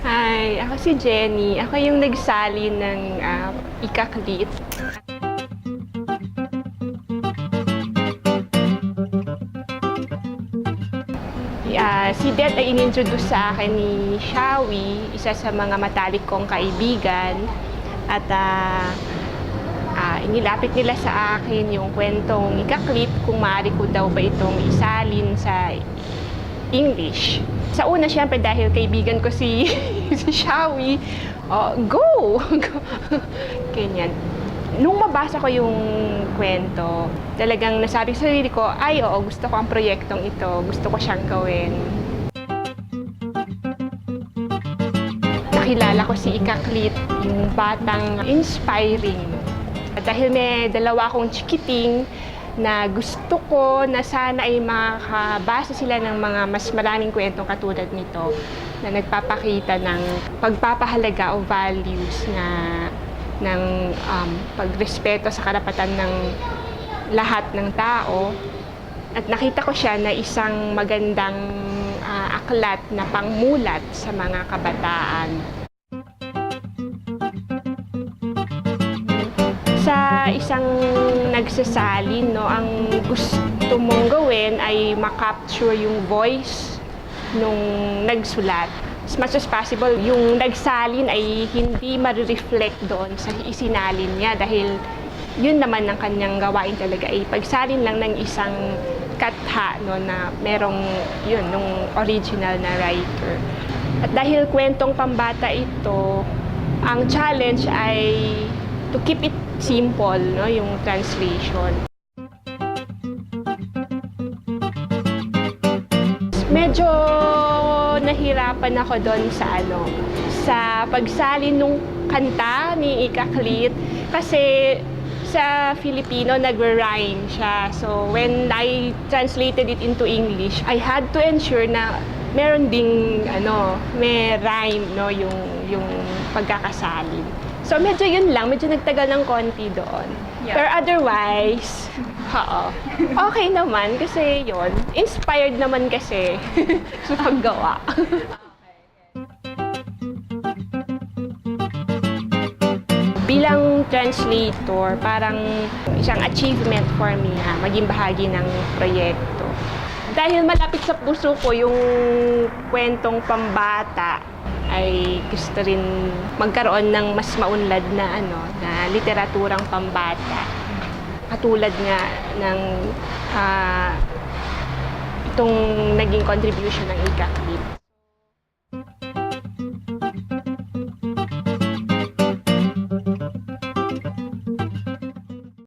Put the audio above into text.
Hi, ako si Jenny. Ako yung nagsali ng Ikaklit. Si Det ay inintroduce sa akin ni Shawi, isa sa mga matalik kong kaibigan. At inilapit nila sa akin yung kwentong Ikaklit kung maaari ko daw ba itong isalin sa English. Sa una, siyempre, dahil kaibigan ko si Shawi, go! Ganyan. Nung mabasa ko yung kwento, talagang nasabi sa sarili ko, ay oo, gusto ko ang proyektong ito, gusto ko siyang gawin. Nakilala ko si Ikaklit, yung batang inspiring. Dahil may dalawa akong chikiting na gusto ko na sana ay makabasa sila ng mga mas maraming kwentong katulad nito na nagpapakita ng pagpapahalaga o values ng pagrespeto sa karapatan ng lahat ng tao. At nakita ko siya na isang magandang aklat na pangmulat sa mga kabataan. Sa isang nagsasalin, no, ang gusto mong gawin ay makapture yung voice nung nagsulat. As much as possible, yung nagsalin ay hindi ma-reflect doon sa isinalin niya dahil yun naman ang kanyang gawain talaga ay pagsalin lang ng isang katha, no, na merong yun, nung original na writer. At dahil kwentong pambata ito, ang challenge ay to keep it simple, no, yung translation. Medyo nahirapan ako doon sa pagsalin nung kanta ni Ikaklit kasi sa Filipino nagre-rhyme siya. So when I translated it into English, I had to ensure na meron ding may rhyme, no, yung pagkakasalin. So medyo yun lang, medyo nagtagal ng konti doon. Yeah. Pero otherwise, okay naman kasi yun, inspired naman kasi sa paggawa. Bilang translator, parang isang achievement for me na maging bahagi ng proyekto. Dahil malapit sa puso ko yung kwentong pambata, ay gusto rin magkaroon ng mas maunlad na na literaturang pambata. Katulad nga ng itong naging contribution ng Ikaklit.